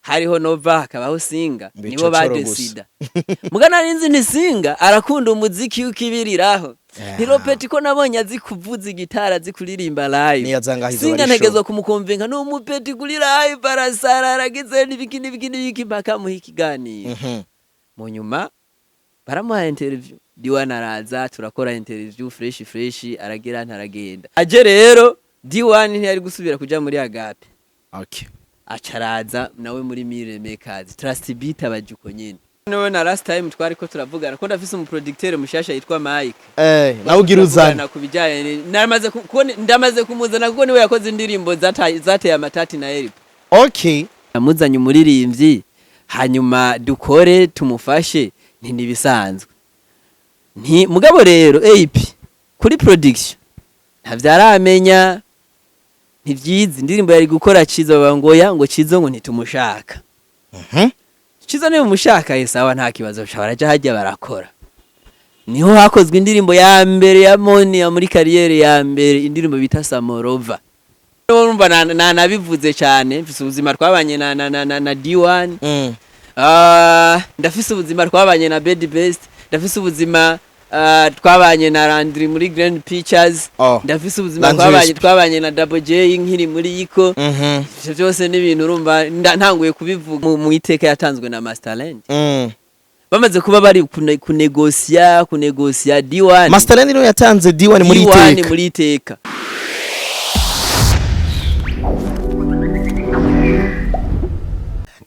hariho Nova hakabaho Singa nibo badesida mugana ninzi ni Singa arakunda umuziki ukibiriraho Hiropeti ko nabonye azi kuvuza gitara azi kuririmba live Singa ntegezwa kumukonvenka no umupeti kuri live barasara aragize n'ibiki mpaka mu ikiganiro mu nyuma baramuha interview D1 araza turakora interview fresh aragira ntaragenda aje rero D1 ntiyari gusubira kuja muri Agape acaraza nawe muri MASTERLAND Trust Beat abajuko nyene no na last time twari ko turavugana ko ndafise umuproducteur mushasha yitwa Mike nawe ugiruzana kubijanye ndamaze kumuzana kuko niwe yakoze indirimbo zateye amatati na Eric amuzanye umuririmbyi hanyuma dukore tumufashe ntibisanzwe mugabo rero AP kuri production ntavyaramenya ntivyizi indirimbo yari gukora Cizo bangoya ngo Cizo ngo ntitumushaka Cizo ne umushaka sawa nta kibazo baraja hajya barakora niho hakozwe indirimbo ya mbere ya Moni ya muri kariyere ya mbere indirimbo bita Samorova urumva nabivuze cyane mfise ubuzima twabanye na D1 ndafise ubuzima twabanye na Bad Best ndafise ubuzima twabanye na Landry muri Grand Pictures ndafise ubuzima twabanye na Double J nkiri muri Iko ivyo byose n'ibintu urumva ntanguye kubivuga mu iteka yatanzwe na MASTERLAND bamaze kuba bari kunegosia D1 MASTERLAND no yatanze D1 muri iteka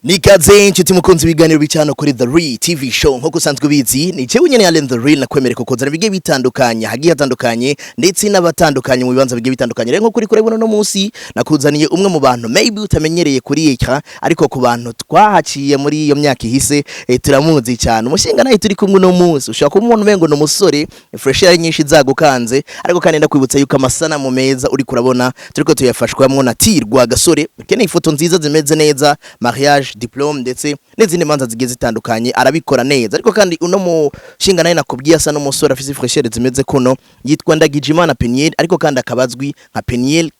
Nikaze inshuti mukunzi biganiro bicano kuri The Real TV show nko kusanzwe bizi ni jewe nyene Allen The Real nakwemereka kozana bige bitandukanye hagiye hatandukanye ndetse n'abatandukanye mu bibanza bige bitandukanye rero nko kuri kure no munsi nakuzaniye umwe mu bantu maybe utamenyereye kuri eka ariko ku bantu twahaciye muri iyo myaka ihise turamuzi cyane umushinga nayo turi kumwe no munsi ushaka umuntu mengo no musore fresh yari nyinshi zagukanze ariko kandi ndakwibutsa yuko amasana mu meza uri kurabona turiko tuyafashwamwo na Tirwa gasore keneye ifoto nziza zimeze neza mariage diplome ndetse n'izindi manza zigiye zitandukanye arabikora neza ariko kandi uno mushinga naye nakubwiye asa n'umusore afise freshere zimeze kuno yitwa Ndagijimana Peniel ariko kandi akabazwi nka Peniel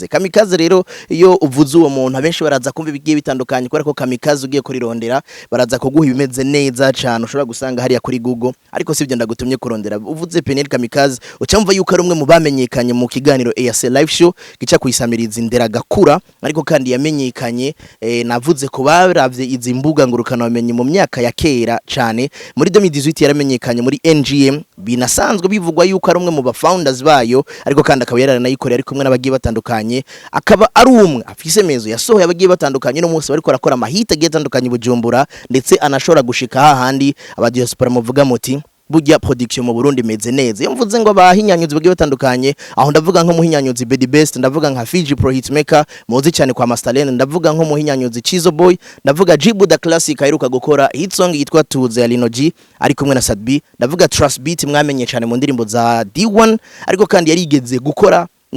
Kamikaze rero iyo uvuze uwo muntu abenshi baraza kumva bigiye bitandukanye kubera ko Kamikaze ugiye kurirondera baraza kuguha ibimeze neza cyane ushobora gusanga hariya kuri Google ariko sivyo ndagutumye kurondera uvuze Peniel Kamikaze ucamva yuko ari umwe mu bamenyekanye mu kiganiro AS live show gica kuyisamiriza indera gakura ariko kandi yamenyekanye navuze ko baravye izi mbuga ngurukana bamenye mu myaka ya kera cyane muri 2018 yaramenyekanye muri NGM binasanzwe bivugwa yuko ari umwe mu ba founders bayo ariko kandi akaba yaranayikorera ari kumwe n'abagiye batandukanye akaba ari umwe afise mezo yasohoye abagiye batandukanye no munsi bariko arakora amahita agiye atandukanye Bujumbura ndetse anashora gushika hahandi abadiaspora muvuga muti burya production mu Burundi meze neza iyo mvuze ngo bahinyanyuzi bagiye batandukanye aho ndavuga nko muhinyanyuzi Bad Best ndavuga nka Fiji Pro Hitmaker muzi cyane kwa MASTERLAND ndavuga nko muhinyanyuzi Chizo Boy ndavuga Jibu the Classic aheruka gukora hit song yitwa Tuze ya Lino G ari kumwe na Sadbi ndavuga Trust Beat mwamenye cyane mu ndirimbo za D1 ariko kandi yarigeze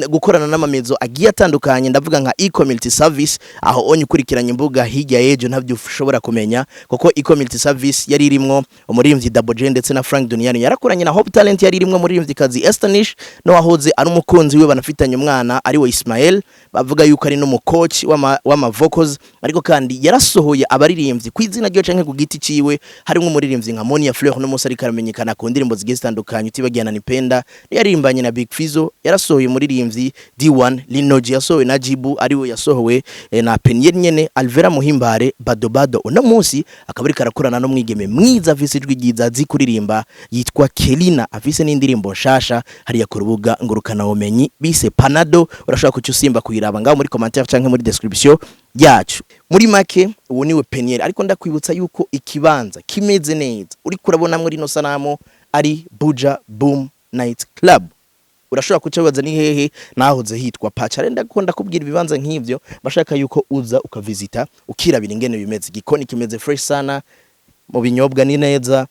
gukorana n'amamezo agiye atandukanye ndavuga nka e-community service aho onye ukurikiranye imbuga hirya yejo ntabyo ushobora kumenya kuko e-community service yari irimwo umuririmbyi Double J ndetse na Frank Duniani yarakoranye na Hope Talent yari irimwo umuririmbyi kazi Estanish no wahoze ari umukunzi we banafitanye umwana ari we Ismael bavuga yuko ari no mu coach w'ama vocals ariko kandi yarasohoye abaririmbyi kwizina ryo canke ku giti ciwe harimo umuririmbyi nka Monia Fleur no musari karamenyekana ku ndirimbo zigiye zitandukanye utibagiana Nipenda yaririmbanye na Big Fizzo yarasohoye muri D1 Linoji yasohowe na Jibu ariwe yasohowe na Peniel nyene Alvera Muhimbare Bado uno munsi akaba ari karakorana no mwigeme mwiza afise ijwi ryiza zikuririmba yitwa Kelina afise n'indirimbo nshasha hariya ku rubuga ngurukana ubumenyi bise Panado urashaka kucyusimba kuyiraba ngaho muri commentaire canke muri description yacu muri make uwo niwe Peniel ariko ndakwibutsa yuko ikibanza kimeze neza uri kurabona muri no sanamo ari Buja Boom Night Club urashobora kucabaza ni hehe nahoze hitwa Pacha renda ko ndakubwira ibibanza nk'ivyo bashaka yuko uza ukavisita ukirabira ingene bimeze gikoni kimeze fresh sana mu binyobwa ni neza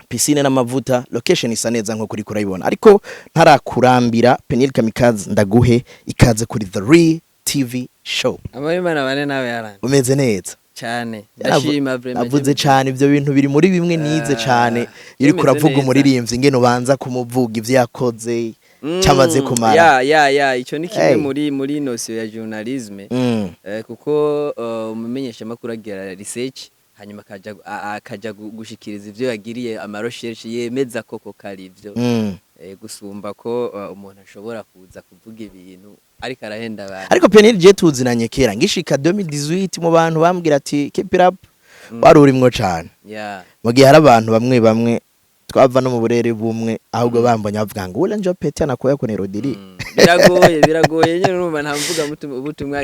piscine n'amavuta location isa neza nko kuri kurayibona ariko ntarakurambira Peniel Kamikaze ndaguhe ikaze kuri The Real TV show abayimana bane nawe yaranga umeze neza cyane ndashima vraiment avuze cyane ibyo bintu biri muri bimwe nize cyane iri kuravuga umuririmbyi ingene ubanza kumuvuga ivyo yakoze cyamaze kumara ico ni kimwe muri notion ya journalisme kuko umumenyesha makuru agira research hanyuma akaja gushikiriza ivyo yagiriye ama research yemeza koko kari ivyo gusumba ko umuntu ashobora kuza kuvuga ibintu ariko arahenda abantu ariko penel je tuzinanye kera ngishika 2018 mu bantu bambwira ati keep it up warurimwo cyane mu gihe hari abantu bamwe twava no mu burere bumwe ahubwo bambanya bavuga ngo ule njo pete anakoya ko nerodiri biragoye nyene numva ntamvuga ubutumwa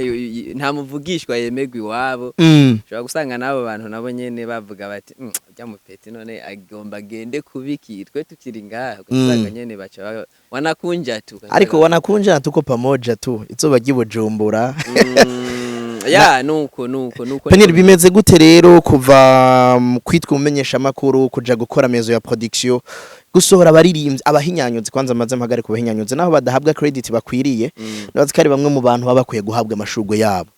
nta muvugishwa yemegwa iwabo ushobora gusanga nabo bantu nabo nyene bavuga bati ujya mu pete none agomba gende kubiki twe tukiri ngaha gusanga nyene baca wanakunja tu ariko wanakunja tuko pamoja tu izoba gibujumbura nuko penel bimeze gute rero kuva kwitwa umumenyesha makuru kuja gukora mezo ya production gusohora abaririmbyi abahinyanyuzi kwanza amaze mpagare kubahinyanyuzi naho badahabwa credit bakwiriye n'abazikari bamwe mu bantu babakwiye guhabwa amashurwe yabo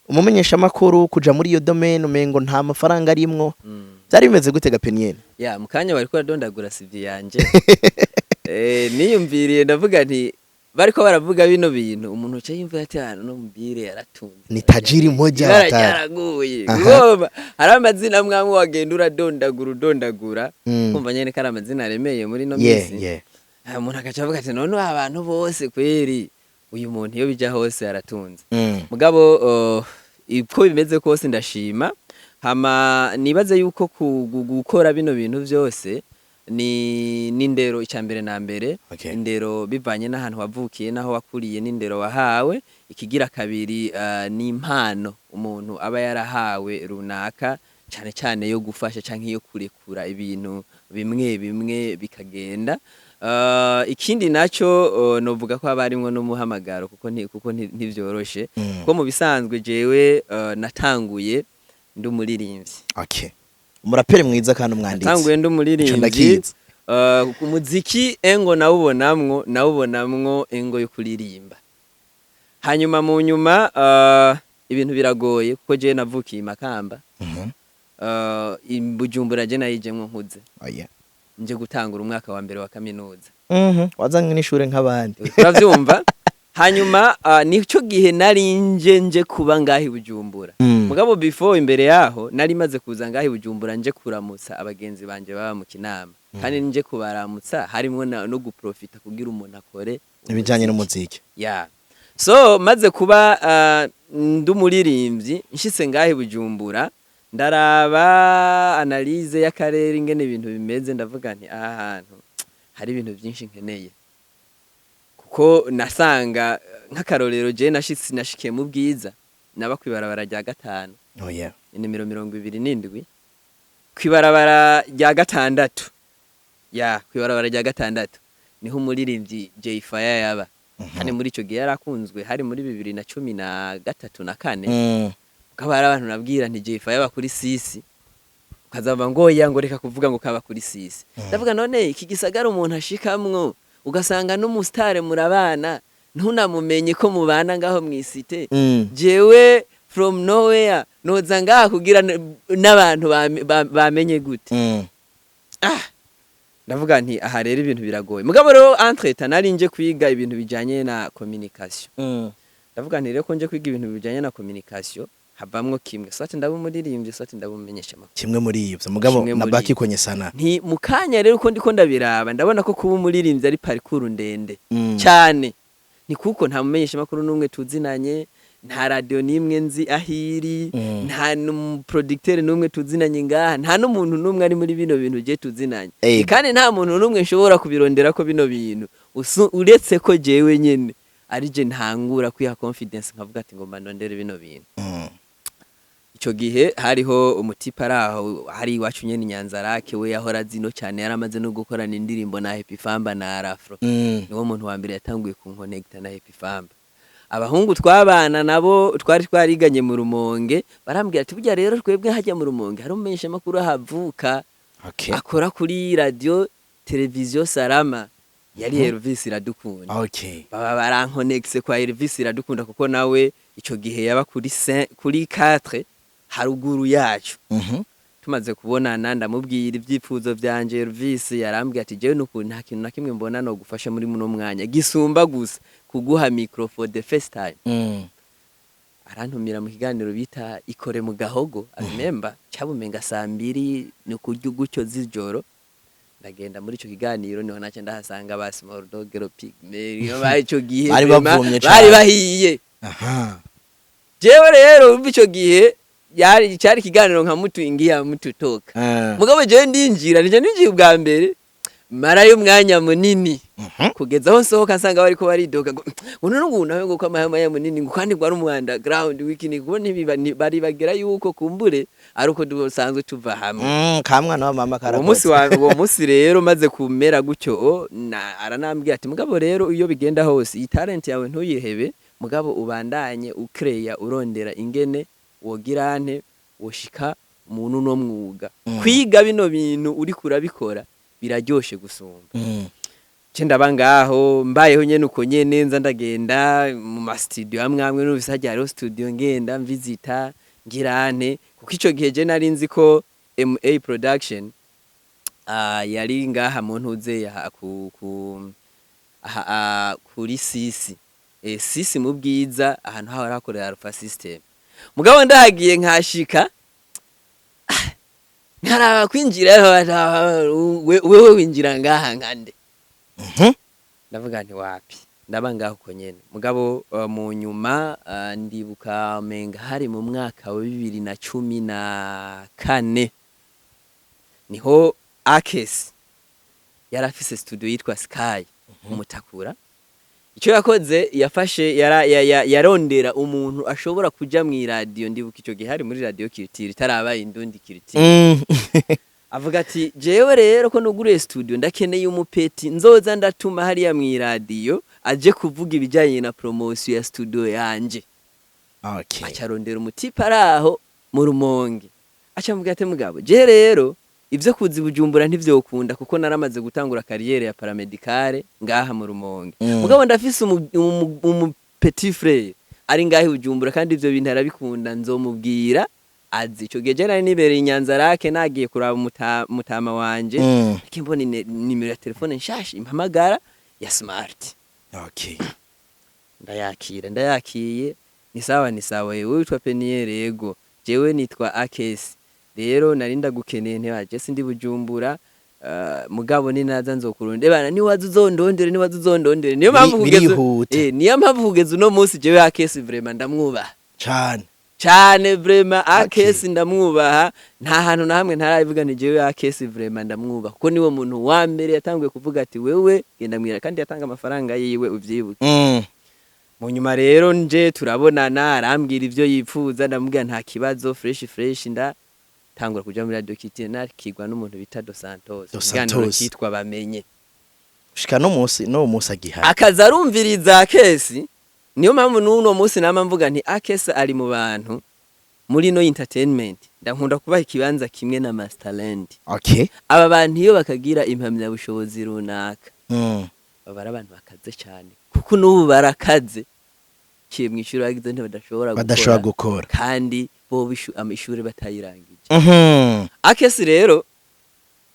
umumenyesha makuru kuja muri iyo domain umengo nta mafaranga arimwo byari bimeze gute gapenel mukanya bari ko radondagura CV yanje niyumviriye ndavuga nti bariko baravuga bino bintu umuntu cyo yimva ati hano no mbire yaratunze ni tajiri moja yaraguye ngoma hari amazina mwamwe wagenda uradondagura kumva nyene kari amazina aremeye muri no misi umuntu akaca avuga ati none abantu bose kweri uyu muntu iyo bija hose yaratunze mugabo iko bimeze kose ndashima hama nibaze yuko gukora bino bintu byose ni nindero icambere na mbere indero bivanye n'ahantu wavukiye naho wakuriye nindero wahawe ikigira kabiri ni impano umuntu aba yarahawe runaka cyane yo gufasha canke yo kurekura ibintu bimwe bikagenda ikindi naco novuga ko abarimwo no muhamagaro kuko ntivyoroshe kuko mu bisanzwe jewe natanguye ndumuririmbyi umuraperi mwiza kandi umwanditsi tanguye ndumuririmbyi umuziki engo nawubonamwo engo yo kuririmba hanyuma mu nyuma ibintu biragoye kuko je navukiye Makamba Bujumbura je nayijemwe nkuze nje gutangura umwaka wa mbere wa kaminuza wazanye n'ishure nk'abandi uravyumva hanyuma nico gihe nari nje kuba ngahi Bujumbura mugabo before imbere yaho nari maze kuza ngahi Bujumbura nje kuramutsa abagenzi banje baba mu Kinama kandi nje kubaramutsa harimo no guprofita kugira umuntu akore ibijanye n'umuziki so maze kuba ndumuririmbyi nshitse ngahi Bujumbura ndaraba analyse y'akarere ingene ibintu bimeze ndavuga nti aha hantu hari ibintu byinshi nkeneye kuko nasanga nk'akarorero je nashikiye mu bwiza naba kwibarabara rya 5 inimero 27 kwibarabara rya 6 kwibarabara rya 6 niho umuririmbyi J Fire yaba kandi muri ico gihe yarakunzwe hari muri 2013 na 4 ukabara abantu nabwira nti J Fire yaba kuri sisi ukazava ngo reka kuvuga ngo kaba kuri sisi ndavuga none iki gisagara umuntu ashikamwo ugasanga n'umustare murabana ntunamumenye ko mubana ngaho mwisite jewe from nowhere noza ngaha kugira n'abantu bamenye gute ndavuga nti aha rero ibintu biragoye mugabo rero entreta nari nje kwiga ibintu bijanye na communication ndavuga nti rero ko nje kwiga ibintu bijanye na communication habamwo kimwe sote ndabumuririmbye sote ndabumenyesha makuru kimwe muri ivyo mugabo nabaki konye sana nti mukanya rero ko ndiko ndabiraba ndabona ko kuba umuririmbye ari parcours ndende cyane ni kuko nta mumenyesha makuru numwe tuzinanye nta radio nimwe nzi ahiri nta producteur numwe tuzinanye ngaha nta n'umuntu numwe ari muri bino bintu je tuzinanye kandi nta muntu numwe nshobora kubirondera ko bino bintu uretse ko jewe nyene ari je ntangura kwiha confidence nkavuga ati ngomba ndondere bino bintu ico gihe hariho umutipa araho hari iwacu nyene Nyanzarake we yahora zino cyane yaramaze no gukorana indirimbo na Happy Famba na Arafro niwo muntu wa mbere yatanguye kunconnecta na Happy Famba abahungu twabana nabo twari twariganye mu Rumonge barambwira ati burya rero twebwe hajya mu Rumonge hari umenyesha makuru havuka akora kuri radio televiziyo Salama yari Elvis Iradukunda baba barankonexe kwa Elvis Iradukunda kuko nawe ico gihe yaba kuri 4 haruguru yacu tumaze kubonana ndamubwira ivyifuzo vyanje Elvis yarambwiye ati jewe nukuntu nta kintu na kimwe mbona no gufasha muri muno mwanya gisumba gusa kuguha micro for the first time. Arantumira mu kiganiro bita ikore mu gahogo remember cyabumenga 2:00 ni kurya gucyo z'ijoro. Ndagenda muri ico kiganiro niho nace ndahasanga ba small dog ro pigme bari ico gihe bari bahiye. Jewe rero umva ico gihe cyari kiganiro nka mutu ingia mutu toka. Mugabo je ndinjira nije ubwa mbere marayo mwanya munini kugeza aho sohoka nsanga bari ko baridoga ngo nawe ngo kwamahama munini ngo kandi gwari mu underground wikini kubona bari bagera yuko kumbure ari uko dusanzwe tuva hamwe kamwana wa mama karakoze uwo musi rero maze kumera gutyo aranambwiye ati mugabo rero iyo bigenda hose iyi talent yawe ntuyihebe mugabo ubandanye ukreya urondera ingene wogirane woshika umuntu no mwuga kwiga bino bintu uri kurabikora biraryoshe gusumba. Cenda bangaho mbayeho nyene uko nyene nza ndagenda mu ma studio amwe n'ubisajya haro studio ngenda mvisita ngirane kuko ico gihe je nari nzi ko MA production yari ngaha mu ntuze ya kuri sisi sisi mu bwiza ahantu haho rakorera Alpha System. Mugabo ndahagiye nkashika Nara kwinjira wewe winjira ngaha nkande. Ndavuga nti wapi ndabanga uko nyene mugabo mu nyuma ndibuka menga hari mu mwaka wa 2014 niho Akes yarafise studio yitwa Sky umutakura. Ico yakoze yafashe yarondera umuntu ashobora kuja mu radio ndibuka ico gihe hari muri radio Kiritiri tarabaye indundi Kiritiri. Avuga ati jewe rero ko nugure studio ndakeneye umupeti nzoza ndatuma hari ya mu radio aje kuvuga ibijanye na promotion ya studio yanje. Okay. Acarondera umutipa araho mu Rumonge. Acamuga ate mugabo je rero ivyo kuzi Bujumbura ntivyokunda kuko naramaze gutangura carrière ya paramedicale ngaha mu Rumonge. Mugabo ndafise petit frère ari ngahe Bujumbura kandi ivyo bintu arabikunda nzomubwira azi ico gihe je nari nibereye Nyanza rake nagiye kuraba mutama wanje kimbona nimero ya telefone nshashi impamagara ya smart. Okay. Ndayakiye ni sawa wewe witwa Peniere yego jewe nitwa Akes rero narinda gukeneye ntebaje sindi Bujumbura mugabo ni naza nzokuronde bana ni wazuzondondere niyo mpamvu kugeza niyo mpamvu kugeza uno munsi jewe Akes vraiment ndamwubaha cyane vraiment Akes ndamwubaha nta hantu na hamwe ntarabivuga ni jewe Akes vraiment ndamwubaha kuko niwe muntu wa mbere yatanguye kuvuga ati wewe genda mwira kandi yatanga amafaranga yiwe uvyibuke. Mu nyuma rero nje turabonana arambwira ivyo yipfuza ndamubwira nta kibazo fresh nda tangura kuja muri radio Kiritiri kigwa n'umuntu bita Dos Santos kandi kitwa bamenye ushika no munsi agihari akaza arumviriza Akes. Niyo mpamvu n'uno munsi nama mvuga nti Akes ari mu bantu muri no entertainment ndankunda kubaha ikibanza kimwe na MASTERLAND. Okay. Aba bantu iyo bakagira impamya bushobozi runaka babara abantu bakaze cyane kuko n'ubu barakaze kiye mwishuri bagize nte badashobora gukora kandi bo amishuri batayirangije. Akes rero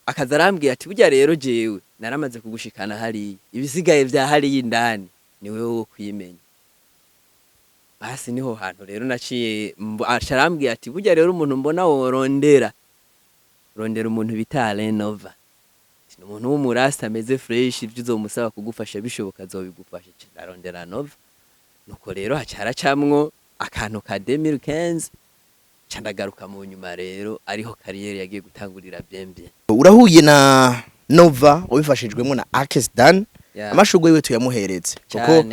akaza arambwiye ati burya rero jewe naramaze kugushikana hari ibisigaye vya hari y'indani niwe wo kwimenya. Basi niho hantu rero naciye arambwiye ati burya rero umuntu mbona worondera umuntu bita Renova ni umuntu w'umurasta ameze fresh ivyo uzomusaba kugufasha bishoboka azobigufasha arondera Nova. Nuko rero hacara camwo akantu ka 2015 candagaruka mu nyuma rero ariho carrière yagiye gutangurira byembye. Urahuye na Nova ubifashijwemo na Akes Dan amashugwe yiwe tuyamuhereze kuko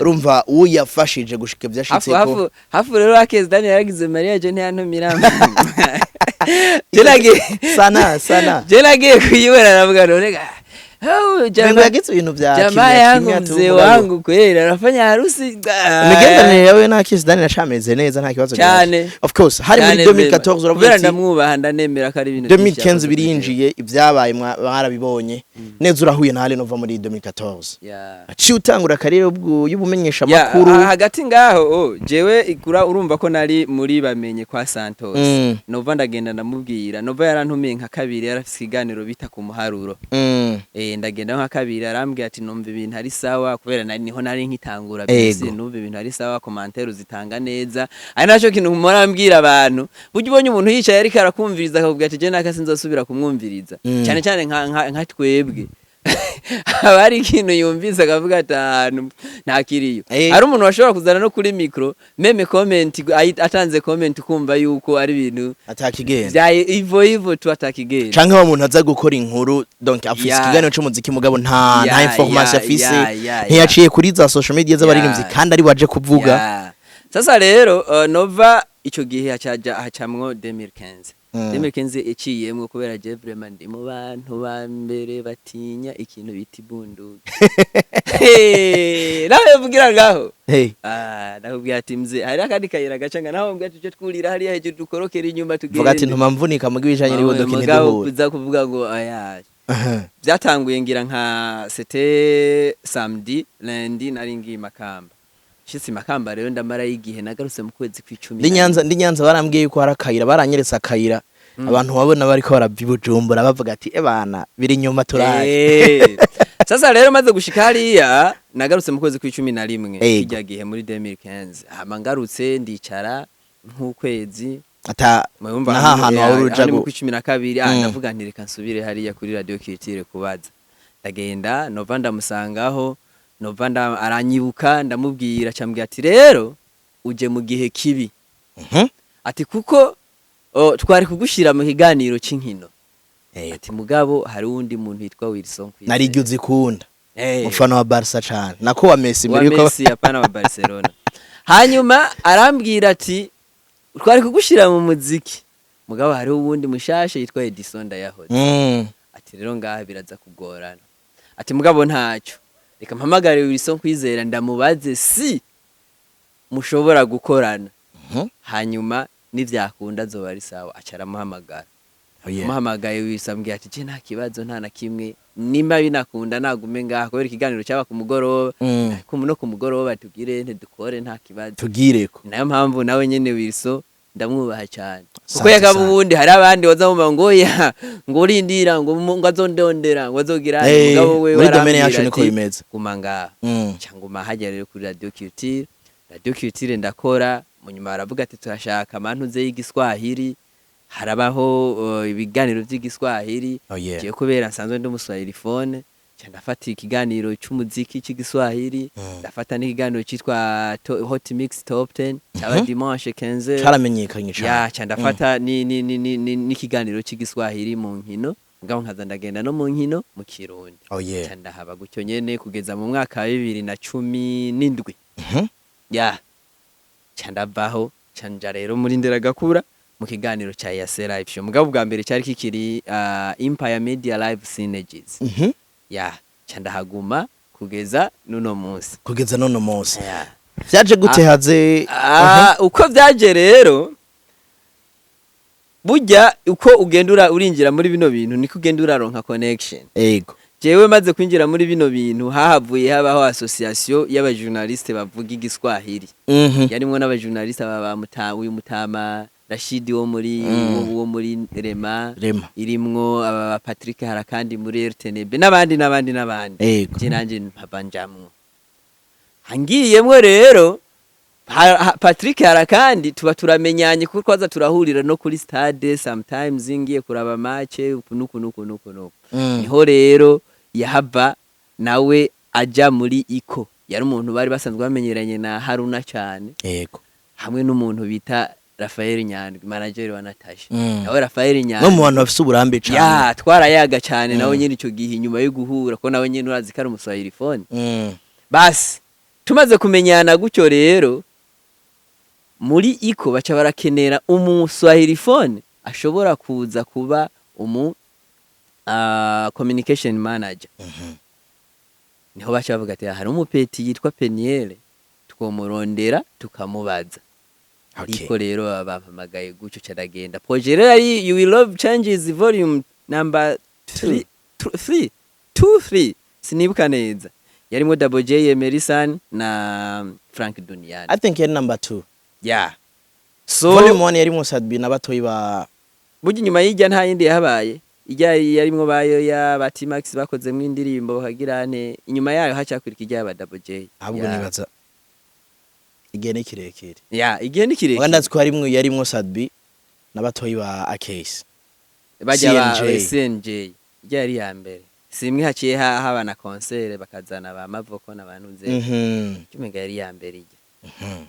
urumva uwo yafashije gushika byashitseko hafu rero Akes Dan yaragize Maria je ntiyantumira sana je nagiye kuyibona navuga none Mengo yagize ibintu vya jamaa yangu mzee wangu kweli anafanya harusi. Imigenderanire yawe na Kiss Dani nashameze neza nta kibazo cyane. Of course hari muri 2014 uravuga ndamwubaha ndanemera ko ari ibintu 2015 birinjiye ibyabaye mwarabibonye neza urahuye na hale nova muri 2014 aci utangura karere y'ubumenyesha makuru hagati ngaho jewe ikura urumva ko nari muri bamenye kwa Santos nova ndagenda ndamubwira nova yarantumiye nka kabiri yarafise ikiganiro bita ku muharuro ndagenda nka kabiri arambwiye ati numva ibintu ari sawa kubera nari niho nari nkitangura bise numva ibintu ari sawa commentaire zitanga neza ari naco kintu murambwira abantu buryo ubonye umuntu yicaye ariko arakumviriza akakubwira ati je nakase nzosubira kumwumviriza cyane cyane nka twebwe abari ikintu yumvise akavuga ati ntakiriyo ari umuntu washobora kuzana no kuri micro meme comment atanze comment kumva yuko ari ibintu atakigenda bya ivo tu atakigenda canke wa muntu aza gukora inkuru donc afise ikiganiro c'umuziki mugabo nta information afise ntiyaciye kuri za social media z'abaririmbyi kandi ari waje kuvuga sasa rero Nova ico gihe hacamwo 2015 iciyemwe kubera je vraiment ndi mu bantu ba mbere batinya ikintu biti bunduki nawe vugira ngaho nakubwira ati mze hari akandi kayira gacanga naho mbwa tuje twurira hari hejuru dukorokera inyuma tugende vuga ati ntuma mvunika mu gibijanye n'imodoka ine duhura kuza kuvuga ngo aya byatanguye ngira nka c'était samedi lundi nari ngi Makamba shitsi Makamba rero ndamara y'igihe nagarutse mu kwezi kw'icumi ndi Nyanza barambwiye yuko harakayira baranyeretse akayira abantu babona bariko barabibujumbura bavuga ati bana biri nyuma turaje sasa rero maze gushika hariya nagarutse mu kwezi kw'icumi kijya gihe muri 2015 hama ngarutse ndicara nk'ukwezi ata naha hano waruja mu kw'icumi na kabiri ndavuga nti reka nsubire hariya kuri radio Kitire kubaza ndagenda Nova ndamusangaho Nova aranyibuka ndamubwira cyambwira ati rero uje mu gihe kibi ati kuko twari kugushira mu kiganiro c'inkino ati mugabo hari undi muntu yitwa Wilson nari gyuzi kunda mufano wa Barca cyane nako wa Messi muri ko Messi apana wa Barcelona hanyuma arambwira ati twari kugushira mu muziki mugabo hari uwundi mushashe yitwa Edison Ndayahoze ati rero ngaha biraza kugorana ati mugabo ntacyo reka mpamagare Wilson kwizera ndamubaze si mushobora gukorana hanyuma nivyakunda zoba ari sawa acara muhamagara muhamagaye wisambwiye ati je nta kibazo nta na kimwe nimba binakunda nagume ngaho kubera ikiganiro cyaba ku mugoroba no ku mugoroba tugire ntidukore nta kibazo tugireko nayo mpamvu nawe nyene Wilson ndamwubaha cyane kuko yagaba ubundi hari abandi bazamuma ngo ya ngo urindira ngo azondondera ngo azogira mugabo we warambira ati kumanga cyangwa mahajya rero kuri radio Kitire ndakora munyuma baravuga ati turashaka amantuze y'igiswahili harabaho ibiganiro by'igiswahili giye kubera nsanzwe ndi umuswahili phone ndafata ikiganiro cy'umuziki cy'igiswahili ndafata n'ikiganiro cyitwa Hot Mix Top 10 cyaba dimanche 15 cyaramenyekanye cyane ndafata n'ikiganiro cy'igiswahili mu nkino ngabo nkaza ndagenda no mu nkino mu Kirundi ndahaba gucyo nyene kugeza mu mwaka wa 2017 cyandavaho cyanja rero muri ndera gakura mu kiganiro cya Yasera Ivyo mugabo bwa mbere cyari kikiri Empire Media Live Synergies cyandahaguma kugeza nuno munsi vyaje gute haze uko vyaje rero burya uko ugendura urinjira muri bino bintu niko ugendura ronka connection jewe maze kwinjira muri bino bintu hahavuye habaho association y'abajournaliste bavuga igiswahili yarimwe n'abajournaliste uyu Mutama Rashidi wo muri Rema irimwo aba Patrick Harakandi muri RTNB n'abandi je nanje mpabanjamwe hangiyemwe rero Patrick Harakandi tuba turamenyanye kuko twaza turahurira no kuri stade sometimes ngiye kuraba match nuko niho rero yahaba nawe aja muri Iko yari umuntu bari basanzwe bamenyeranye na Haruna cyane hamwe n'umuntu bita Rafael Nyandwi manager wa Natasha nawe Rafael Nyandwi no mu bantu bafite uburambe cyane twarayaga cyane nawe nyine ico gihe inyuma yo guhura ko nawe nyine urazi kari umuswahili phone basi tumaze kumenyana gucyo rero muri Iko baca barakenera umuswahili phone ashobora kuza kuba communication manager niho baca bavuga ati hari umupeti yitwa Peniel twomurondera tukamubaza ariko rero bampamagaye gucyo caragenda projet rero ari you will love changes volume number 3 sinibuka neza yarimo Double J Emerson na Frank Duniani. I think yari number 2. Yeah. So volume 1 yarimo Sadbi n'abatoyi ba burya inyuma y'ijya nta yindi yahabaye ijya yarimwo bayo ya bati Max bakoze mu indirimbo hagirane inyuma yayo hacakurika ijya ba Double J. Ahubwo nibaza igihe ni kirekire. Yeah, igihe ni kirekire. Wanda tko yarimwo Sadbi n'abatoyi ba Akase. Bajya ba CNJ. Yari ya mbere. Simwe haciye haba na concert bakazana ba Mavoko n'abantu nze. Cyumenga yari ya mbere ije.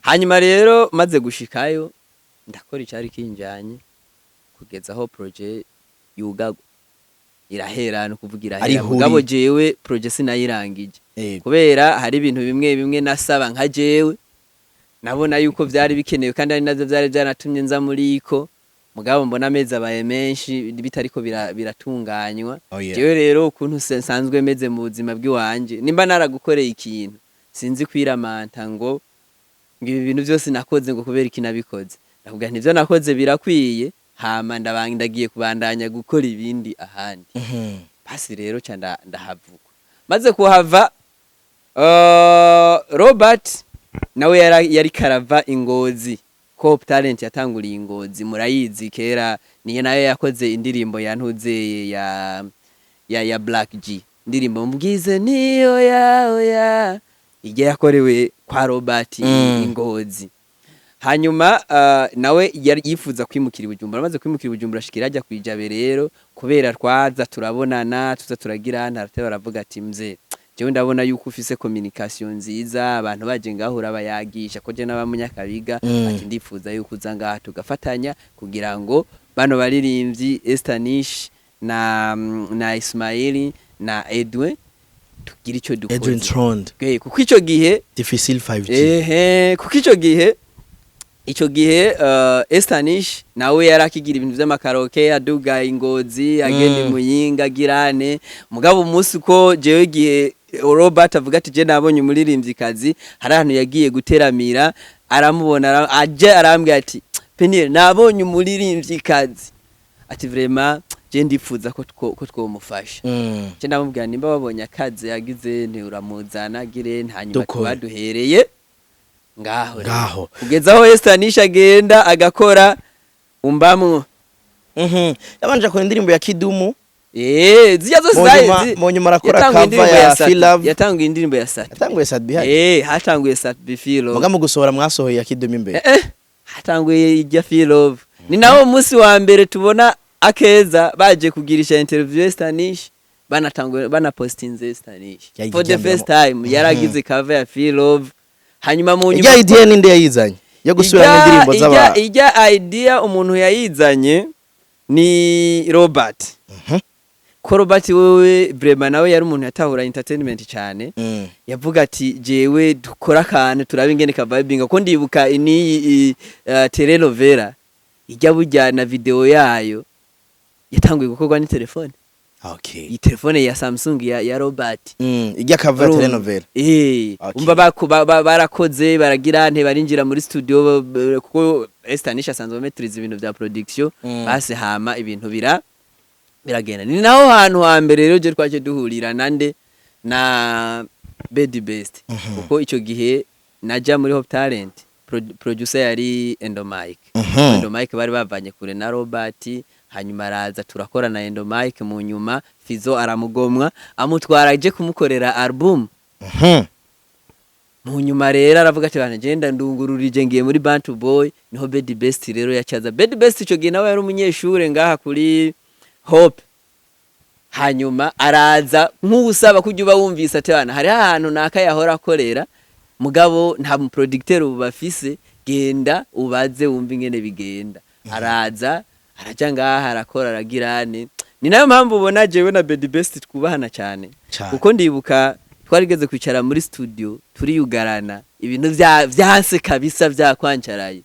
Hanyuma rero maze gushikayo ndakora icari kinjanye kugeza aho projet yugago irahera no kuvugira hera mugabo jewe projet sinayirangije kubera hari ibintu bimwe nasaba nka jewe nabona yuko vyari bikenewe kandi ari navyo vyari byanatumye nza muri iko mugabo mbona amezi abaye menshi bitariko biratunganywa jewe rero ukuntu sanzwe meze mu buzima bw'iwanje nimba naragukoreye ikintu sinzi kwiramanta ngo ibi bintu byose nakoze ngo kubera ikinabikoze ndavuga nti byo nakoze birakwiye hama ndagiye kubandanya gukora ibindi ahandi basi rero cyanda ndahavuka maze kuhava Robert nawe yari karava Ingozi ko talent yatanguriye Ingozi murayizi kera niye nayo yakoze indirimbo yantuze ya Black G indirimbo mbwize niyo ya ijya yakorewe kwa Robert Ingozi hanyuma nawe yifuza kwimukira Bujumbura maze kwimukira Bujumbura ashikira ajya kwijabe rero kubera twaza turabonana tuza turagira ntarate baravuga ati mze jewe ndabona yuko ufise communication nziza abantu baje ngahura bayagisha ko je n'abamunyakabiga ati ndifuza yuko uzanga tugafatanya kugira ngo bano baririmbyi Estanish na Ismaili na Edwin tugira ico dukoze Edwin Trond kuko ico gihe difficile 5G kuko ico gihe Estanish nawe yarakigira ibintu by'amakaroke aduga Ingozi agende Muyinga girane mugabo umunsi ko jewe gihe Robert avuga ati je nabonye umuririmvyikazi hari ahantu yagiye guteramira aramubona aje arambwira ati Peniel nabonye umuririmvyikazi ati vraiment je ndifuza ko twomufasha je ndamubwira nimba babonye akazi yagize nti uramuzana gire hanyuma baduhereye ngaho kugeza aho Estanish agenda agakora umbamwo yabanje ko indirimbo ya Kidumu zijya zose zayizi monyuma arakora cover ya Feel Love yatanguye indirimbo ya Sat yatanguye Sat bihari hatanguye Sat Feel Love muga mu gusohora mwasohoye ya Kidumu imbere hatanguye ijya Feel Love ni nawo umunsi wa mbere tubona Akeza baje kugirisha interview Estanish banapostinze Estanish for the first time yaragize cover ya Feel Love hanyuma mu nyuma idea ninde yayizanye yo gusubira mu ndirimbo z'aba ijya idea umuntu yayizanye ni Robert ko Robert wewe Brema nawe yari umuntu yatahura entertainment cyane yavuga ati jewe dukora akantu turabe ingene ka vibinga ko ndibuka ni telenovela ijya bujyana video yayo yatanguye gukorwa ni telefone iyi telefone ya Samsung ya Robert ijya cover telenovela umva barakoze baragira nte barinjira muri studio kuko Estanish asanzwe metrize ibintu bya production base hama ibintu biragenda ni naho hantu hambere rero je twaje duhurira nande na Bedi Best kuko ico gihe naja muri Hop Talent producer yari Endomike bari bavanye kure na Robert hanyuma araza turakora na Endomike mu nyuma Fizo aramugomwa amutwara aje kumukorera album mu nyuma rero aravuga ati bana genda ndungururije ngiye muri Bantu Boy niho Bedi Best rero yacaza Bedi Best ico gihe nawe yari umunyeshure ngaha kuri Hope hanyuma araza nk'ubusaba kujya wumvise ati bana hari ahantu naka yahora akorera mugabo nta mu producteur ubafise genda ubaze wumva ingene bigenda araza araja ngaha arakora aragirane ni nayo mpamvu ubona jewe na Bedi Best twubahana cyane kuko ndibuka twarigeze kwicara muri studio turi yugarana ibintu vyanse kabisa vyakwancaraye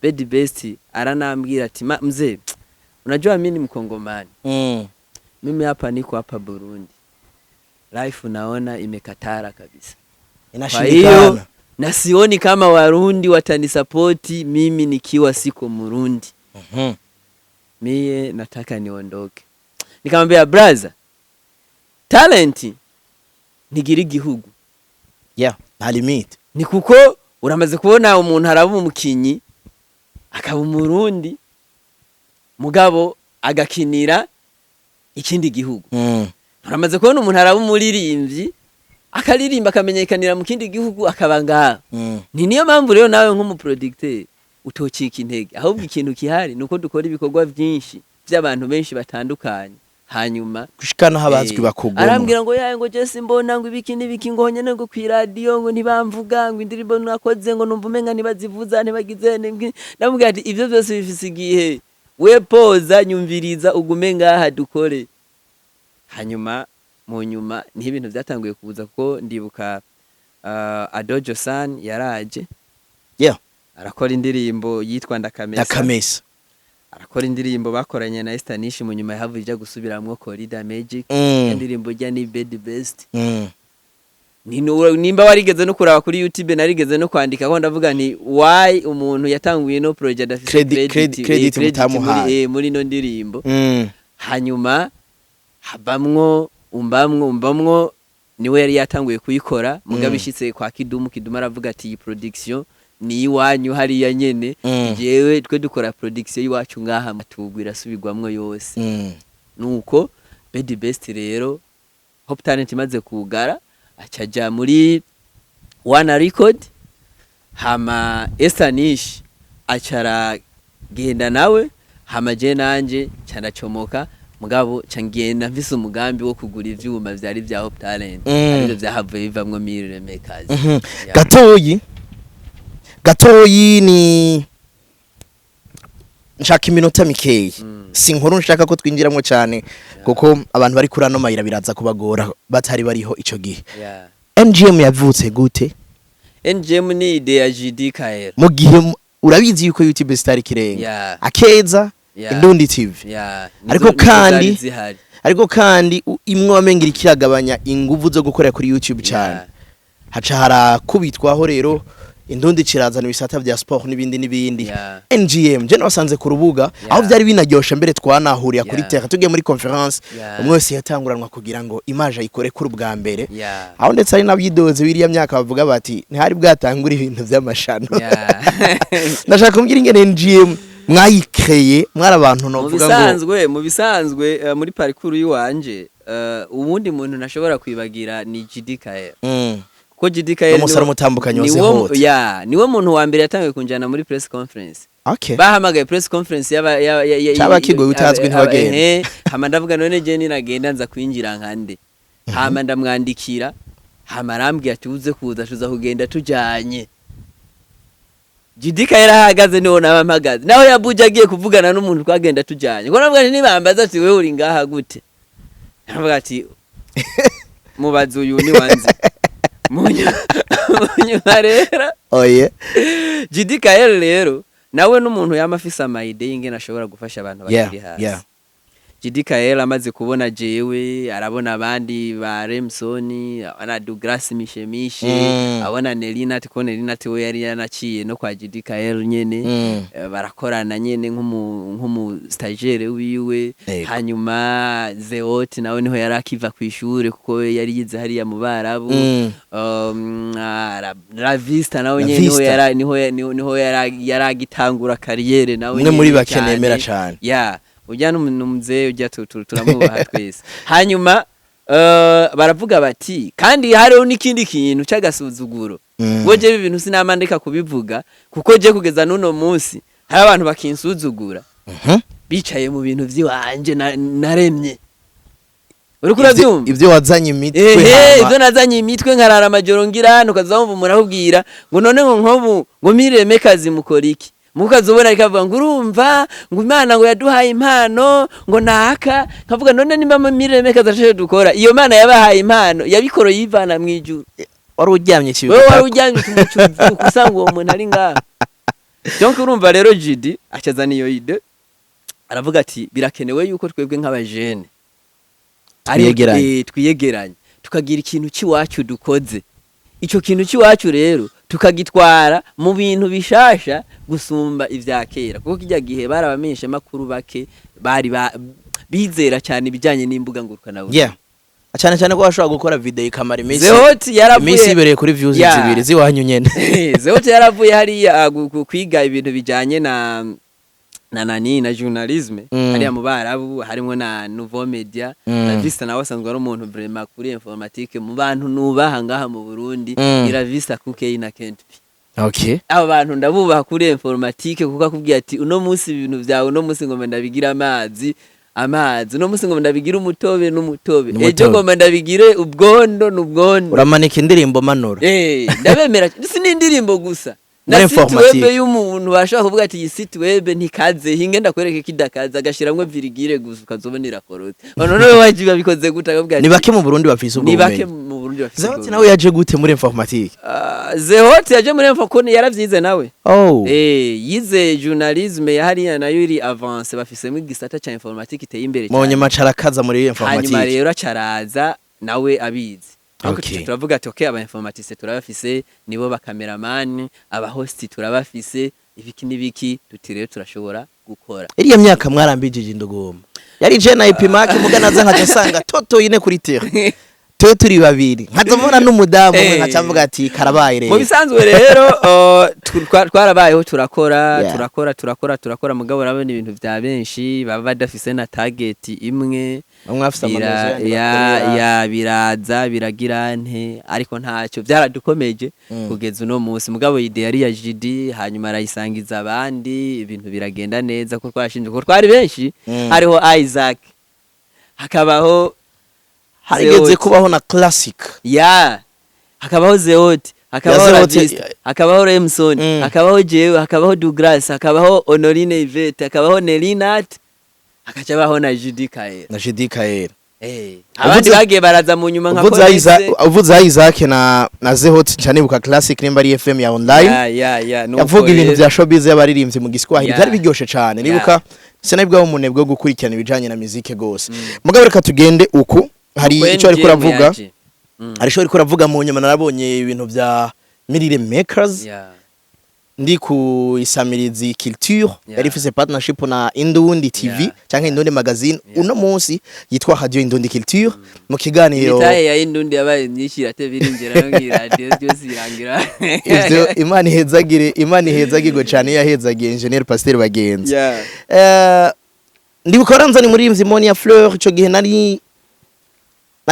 Bedi Best aranambwira ati mzee unajua mimi ni Mkongomani mimi hapa niko hapa Burundi, life naona imekatara kabisa. Kwa hiyo na sioni kama Warundi watanisapoti mimi nikiwa siko Murundi. Mie nataka niondoke. Nikamwambia brother, talent nigiri gihugu. Nta limit. Ni kuko uramaze kubona umuntu araba umukinyi akaba Umurundi mugabo agakinira ikindi gihugu. Uramaze kubona umuntu araba umuririmbyi akaririmba akamenyekanira mu kindi gihugu akabanga. Ni niyo mpamvu rero nawe nk'umuproducteur utocika intege, ahubwo ikintu kihari nuko dukora ibikorwa byinshi by'abantu benshi batandukanye, hanyuma gushikana habazwi bakugoma. Arambwira ngo yaye ngo Jesse mbona ngo ibiki nibiki ngo nyene ngo ku radio ngo ntibamvuga ngo indirimbo nakoze ngo numva umenga nibazivuza ntibagize. Ndamubwira ati ivyo byose bifise igihe, we poza nyumviriza ugume ngaha dukore. Hanyuma mu nyuma ni ibintu byatanguye kubuza ko ndibuka Adojo San yaraje arakora indirimbo yitwa Ndakamesa. Arakora indirimbo bakoranye na Estanish, mu nyuma yahavuye ija gusubiramwo Corridor Magic. Indirimbo jya ni Bed Best. Nimba warigeze no kuraba kuri YouTube, narigeze no kwandika ko ndavuga nti why umuntu yatanguye no project afite credit muri no ndirimbo. Hanyuma habamwo umbamwo niwe yari yatanguye kuyikora, mugabishitse kwa Kidumu aravuga ati iyi production ni iwanyu hariya nyene, jewe twe dukora production yiwacu ngaha matugwira subigwamwo yose. Nuko Bed Best rero Hope Talent imaze kugara acaja muri One Record, hama Estanish acara genda nawe, hama je nanje cyandacomoka mugabo cangenda mfise umugambi wo kugura ivyuma vyari vya Hope Talent, ariko vyahavuye bivamwo Mirror Makers. Gatoyi ni nshaka iminota mikeyi. Si nkuru nshaka ko twinjiramwo cyane kuko abantu bari kuri ano mayira biraza kubagora batari bariho ico gihe. NGM yavutse gute? NGM ni ide ya GD Kaera. Mu gihe urabizi yuko YouTube star kirenga. Akeza Indundi TV. Ariko kandi imwe wamengira ikiragabanya inguvu zo gukorera kuri YouTube cyane. Haca harakubitwaho rero Indundi cirazana ibisata vya sport n'ibindi. NGM je nasanze ku rubuga aho byari binaryosha mbere twanahuriya kuri terre tugiye muri conference, umwe wese yatanguranwa kugira ngo image ayikore kuri ubwa mbere. Aho ndetse ari nabyidoze biriya myaka bavuga bati ntihari bwatangura ibintu by'amashano. Ndashaka kumbwira ingene NGM mwayikreye mwari abantu no vuga ngo mu bisanzwe muri parcours yiwanje ubundi muntu nashobora kwibagira ni GD Kaera. Ko GD Kaera n'umusara mutambukanye wose hote. Niwe muntu wa mbere yatangiye kunjana muri press conference. Bahamagaye press conference cyaba kigoye utazwi ntibagenda. Hama ndavuga none je ninagenda nza kwinjira nkande. Hama ndamwandikira, hama arambwiye ati uze kuza kugenda tujanye. GD Kaera hahagaze niho nabampagaze. Naho yabuja agiye kuvugana n'umuntu twagenda tujanye. Ko navuga nti nibambaza ati wewe uri ngaha gute? Navuga ati mubazi uyu ni wanze. Munyuma rero GD Kaera rero nawe n'umuntu yamafisa amayide y'ingene ashobora gufasha abantu bakiri hasi. GD Kaera amaze kubona jewe, arabona abandi ba Remsoni, abana Douglas Mishemishe, abona Nelly Nat, ko Nelly Nat we yari yanaciye no kwa GD Kaera nyene. Barakorana nyene nk'umu stagiaire wiwe. Hanyuma Zeot nawe niho yari akiva ku ishure kuko yari yize hariya mu Barabu. Ravista nawe nyene niho yari agitangura karriere nawe nyene muri bakenemera cyane. Ujya n'umuzee ujya turamubaha twese. Hanyuma baravuga bati kandi hariho n'ikindi kintu cy'agasuzuguro. Woje ibintu sinamandika kubivuga kuko je kugeza nuno munsi hari abantu bakinsuzugura. Bicaye mu bintu vy'iwanje naremye. Uri kuravyumva ivyo wazanye imitwe ivyo nazanye imitwe nkarara amajoro ngirano ukazumva murahubwira ngo none ngo nkobu ngo Mirror Makers mukora iki? Mukazobona ikavuga ngo urumva ngo Imana ngo yaduhaye impano ngo naka, nkavuga none nimba Mirror Makers ashoje dukora iyo Mana yabahaye impano yabikoro yivana mwijuru. Wari uryamye kibi wewe wari uryamye kumucuzu kusanga uwo muntu ari ngaha. Donc urumva rero GD acazana iyo ide aravuga ati birakenewe yuko twebwe nk'abajene twiyegeranye tukagira ikintu cy'iwacu dukoze. Ico kintu cy'iwacu rero tukagitwara mu bintu bishasha gusumba ivya kera, kuko kijya gihe barabamenyesha makuru bake bari bizera cyane ibijanye n'imbuga ngurukana bumenyi. Cyane cyane ko bashobora gukora video ikamara imisi ibereye kuri views zibiri ziwanyu nyene. Zehoti yaravuye hariya kwiga ibintu bijanye na journalisme hariya mu Barabu, harimo na nouveau media na vista nawe asanzwe ari umuntu vraiment kuri informatique mu bantu nubaha ngaha mu Burundi iravista kuke na Kandi. Okay. Abo bantu ndabubaha kuri informatique kuko akubwiye ati uno munsi ibintu byawe uno munsi ngomba ndabigira amazi uno munsi ngomba ndabigira umutobe n'umutobe, ejo ngomba ndabigire ubwondo n'ubwondo. Uramanika indirimbo manoro. Ndabemera si n'indirimbo gusa na site web y'umuntu bashaka kuvuga ati iyi site web ntikaze hinge ndakwereke kidakaza agashiramwe virigire gusa ukazobonera koroti. None wajiba bikoze gute akabwira ni bake mu Burundi bafise ubwo. Ni bake mu Burundi bafise. Zehoti nawe yaje gute muri informatique? Zehoti yaje muri informatique yaravyize nawe. Yize journalisme yahariya nayo iri avance bafise mu gisata ca informatique iteye imbere cyane. Monye macara kaza muri informatique. Hanyuma rero acaraza nawe abizi. Okay. Turavuga ati okay aba informatiste turabafise, nibo bakameramani, aba host turabafise, ibiki nibiki tutirero turashobora gukora. Iriya myaka mwarambijije indogoma. Yari je na ipimake muganaza nkacasanga toto yine kuri terre. Twe turi babiri. Nkazomona n'umudamu nkacavuga ati karabaye rero. Mu bisanzwe rero twarabayeho turakora mugabo urabona ibintu bya benshi baba badafise na target imwe. Mwafisa amazo ya biraza biragira nte ariko ntacyo byaradukomeje kugeza uno munsi. Mugabo ide yari ya JD hanyuma arayisangiza abandi ibintu biragenda neza ko twashinje ko twari benshi. Hariho Isaac, hakabaho harigeze kubaho na classic, hakabaho Zehoti, hakabaho Radista, hakabaho Remson, hakabaho Jewe, hakabaho Douglas, hakabaho Honorine Yvette, hakabaho Nelly Nat, hakacabaho na JD Kaera. Abandi bagiye baraza mu nyuma nka uvuze Isaac na Zehoti cyane buka classic nimba ari FM ya online. Yavuga ibintu bya showbiz y'abaririmbyi mu Giswahili byari biryoshe cyane. Nibuka senabwa umunebwe gukurikirana ibijanye na musique gose. Mugabo reka tugende uku. Hari icyo ari kuravuga. Ari cyo ari kuravuga mu nyuma narabonye ibintu bya Mirire Makers. Ndi ku isamirizi culture yari ifise partnership na Indundi TV cyangwa Indundi magazine. Uno munsi yitwa Radio Indundi Culture mu kiganiro. Mitaye ya Indundi yabaye nyishira te birinjira no ngira radio byose irangira. Ivyo Imana ihezagirwe cyane yahezagiye Engineer Pasteur Bagenzi. Ndi bukoranza ni muri Mzimoni ya Fleur ico gihe nari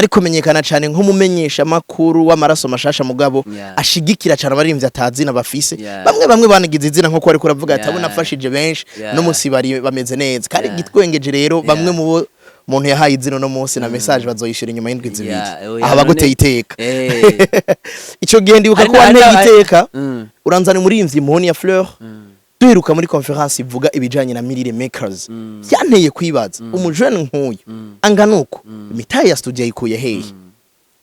kumenyekana cyane nk'umumenyesha makuru w'amaraso mashasha mugabo ashigikira cyane abarimvyi atazina bafise. Bamwe banigize izina nko ko ari kuravuga ati abo nafashije benshi no musi bari bameze neza kandi gitwengeje rero bamwe mu muntu yahaye izina no munsi na message bazoyishira inyuma y'indwi zibiri aha baguteye iteka. Ico gihe ndibuka ko wanteye iteka uranzana muri Mzimoni ya Fleur duheruka muri conference ivuga ibijanye na Mirire Makers. Byanteye kwibaza umujene nk'uyu anganuko imitaye ya studio yikuye hehe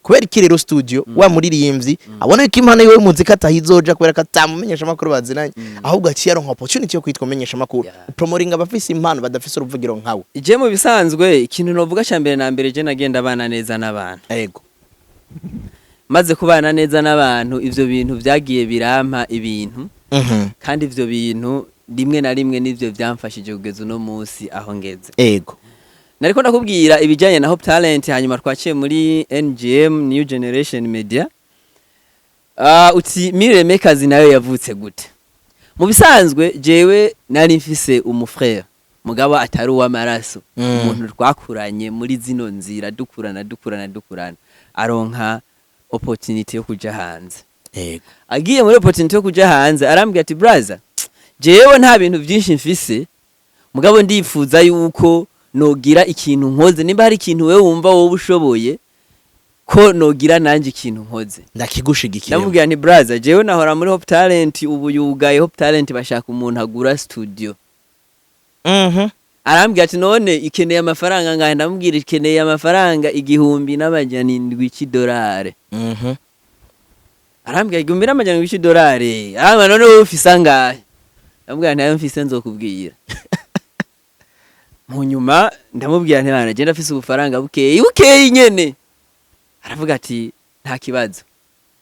kubera iki rero studio wa muririmbyi abona ko impano yiwe muzika atahizoja kubera katamumenyesha makuru bazinanye ahubwo aciye aronka opportunity yo kwitwa menyesha makuru promoting abafise impano badafise uruvugiro nkawe. Je mu bisanzwe ikintu novuga cyambere na mbere je nagenda bana neza n'abantu. Yego. Maze kubana neza n'abantu ivyo bintu byagiye birampa ibintu. Kandi ivyo bintu rimwe na rimwe nivyo byamfashije kugeza uno munsi aho ngeze. Yego. Nariko ndakubwira ibijanye na Hope Talent hanyuma twaciye muri NGM New Generation Media. Uti Mirire Makers nayo yavutse gute? Mu bisanzwe jewe nari mfise umufrère mugabo atari uw'amaraso, umuntu twakuranye muri zino nzira dukurana aronka opportunity yo kuja hanze. Yego. Agiye muri opportunity yo kuja hanze arambwira ati brother jewe nta bintu byinshi mfise mugabo ndifuza yuko nogira ikintu nkoze, nimba hari ikintu wewe wumva wowe ushoboye ko nogira nanje ikintu nkoze ndakigushigikira. Ndamubwira nti brother jewe nahora muri Hope Talent, ubu yugaye Hope Talent bashaka umuntu agura studio. Arambwira ati none ikeneye amafaranga ngahe? Ndamubwira ikeneye amafaranga 1,700 $. Arambwira 1,700 $. Arambwira none wowe ufise angahe? Ndamubwira ntayo mfise nzokubwira. mu nyuma ndamubwira nti bana je ndafise ubufaranga bukeye nyene aravuga ati nta kibazo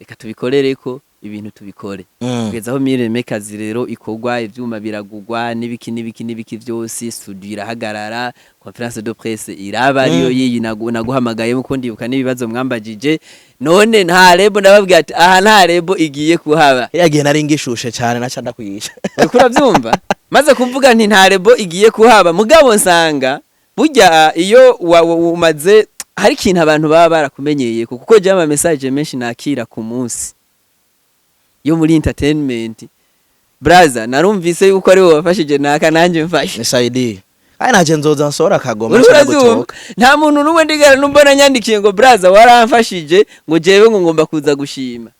reka tubikorereko ibintu tubikore kugeza aho MASTERLAND rero ikorwa ivyuma biragugwa n'ibiki vyose studio irahagarara conference de presse iraba ariyo yiyi naguhamagaye muko ndibuka n'ibibazo mwambajije none nta rebo ndababwira ati aha nta rebo igiye kuhaba yagiye nari ngishushe cyane naca ndakuyisha uriko uravyumva maze kuvuga nti nta rebo igiye kuhaba mugabo nsanga burya iyo umaze hari ikintu abantu baba barakumenyeye kuko je ama message menshi nakira ku munsi yo muri entertainment brother narumvise yuko ari wowe wafashije naka nanje mfashe ni saidi kandi naje nzoza nsora kagoma cyangwa nta muntu numwe ndigara numbona nyandikiye ngo brother waramfashije ngo jewe ngo ngomba kuza gushima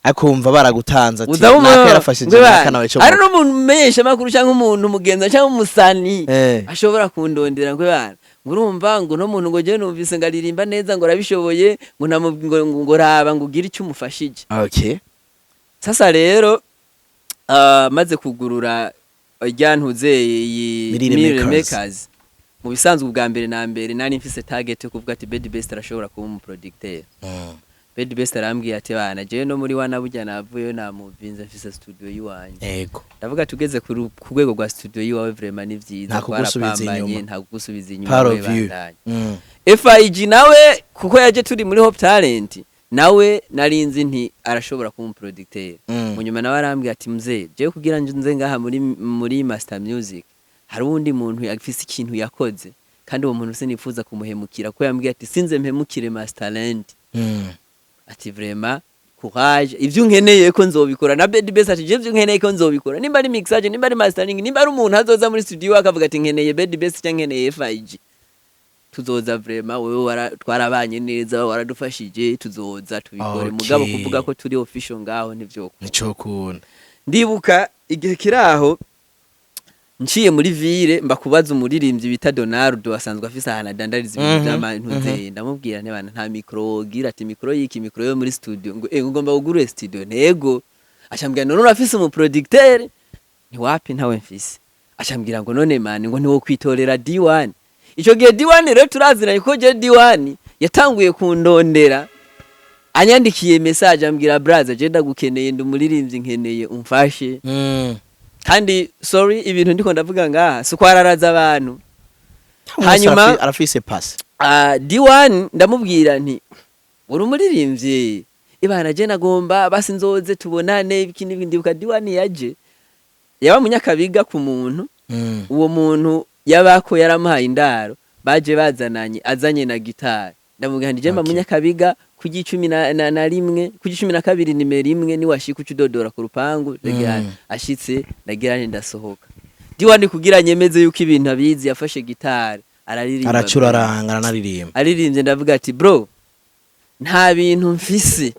akumva baragutanza ati naka yarafashije naka nawe cyo ari no muntu menyesha makuru cyangwa umuntu mugenza cyangwa umusani ashobora kundondera ngo bana ngurumva ngo no muntu ngo je numvise ngaririmba neza ngo rabishoboye ngo raba ngo ugire icyo umufashije okay. Sasa rero maze kugurura ryantuze MASTERLAND mu bisanzwe bwa mbere na mbere nari mfise target yo kuvuga ati Bad Best arashobora kuba umu producteur Bad Best arambwiye ati bana je no muri wana burya navuye namuvinze mfise studio yiwanje yego ndavuga tugeze ku rwego rwa studio yiwawe vraiment ni vyiza twarapambanye nta kugusubiza inyuma we bandanye FIG nawe kuko yaje turi muri Hope Talent nawe narinzi nti arashobora kuba umuproducteur mu nyuma nawe arambwiye ati mzee je kugira nze ngaha muri Master Music hari undi muntu yafise ikintu yakoze kandi uwo muntu sinifuza kumuhemukira ko yambwiye ati sinze mpemukire MASTERLAND ati vraiment courage ivyo nkeneye ko nzobikora na Bad Best ati je ivyo nkeneye ko nzobikora nimba ari mixage nimba ari mastering nimba ari umuntu azoza muri studio akavuga ati nkeneye Bad Best cyangwa nkeneye FIG tuzoza vraiment wewe twarabanye neza waradufashije tuzoza tubikore mugabo kuvuga ko turi official ngaho nivyo nico kuntu ndibuka igihe kiraho nciye muri ville mbakubaza umuririmbyi bita Donaldo asanzwe afise ahana dandariza ibintu by'amantuze ndamubwira ne bana nta micro gira ati micro yiki micro yo muri studio ngo ngomba kugura studio ntego acambwira none urafise umu producteur ni wapi ntawe mfise acambwira ngo none mani ngo niwo kwitorera D1 ico gihe D1 rero turaziranye ko je D1 yatanguye kundondera anyandikiye message ambwira brother je ndagukeneye ndumuririmbyi nkeneye umfashe kandi sorry ibintu ndiko ndavuga ngaha sukwararaza abantu hanyuma arafise pass D1 ndamubwira nti uri umuririmbyi ibana je nagomba basi nzoze tubonane ibikindi ndibuka D1 yaje yaba munyakabiga ku muntu uwo muntu yabako yaramuhaye indaro baje bazananye azanye na gitari ndamubwira nti je mba munyakabiga kugi 11 kugi 12 nimero 1 ni washika ucudodora ku rupangu regera ashitse ndagira ndasohoka D1 kugira nyemeze yuko ibintu abizi yafashe gitari araririmba aracuraranga aranaririmba aririmbye ndavuga ati bro nta bintu mfise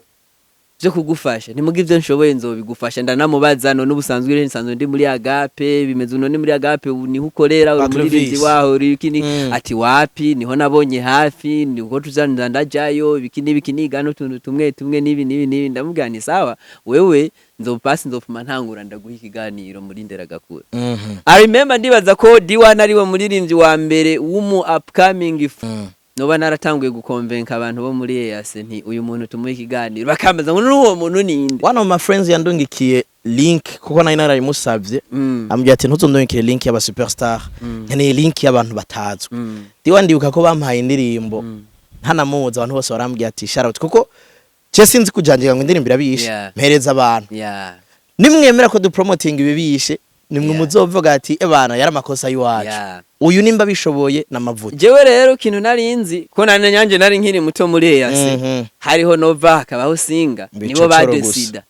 byo kugufasha nimuga ivyo nshoboye nzobigufasha ndanamubaza none ubusanzwe rero nsanzwe ndi muri Agape bimeze none muri Agape niho ukorera umuririmbyi waho urikini ati wapi niho nabonye hafi niko tuzanira ndajayo bikini gano tuntu tumwe nibi ndamubwira ni sawa wewe nzopasi nzopfuma ntangura ndaguha ikiganiro muri ndera gakura I remember ndibaza ko D1 ari we muririmbyi wa mbere w'umu upcoming noba naratanguye gukonvenka abantu bo muri EAC nti uyu muntu tumuhe ikiganiro bakambaza ngo n'uwo muntu ninde one of my friends yandungikiye link kuko nari narayimusavye ambye ati ntuzondungikire link y'aba superstar nkeneye link y'abantu batazwe D1 ndibuka ko bampaye indirimbo ntanamuza abantu bose barambye ati shout kuko je sinzi kujanjira ngo indirimbo irabishe mpereza abantu nimwemera ko du promoting ibibishe nimwe muzovuga ati ebana yari amakosa yiwacu uyu nimba bishoboye namavuta jewe rero kintu narinzi ko nane nyanje nari nkiri muto muri EAC hariho Nova hakabaho Singa nibo badesida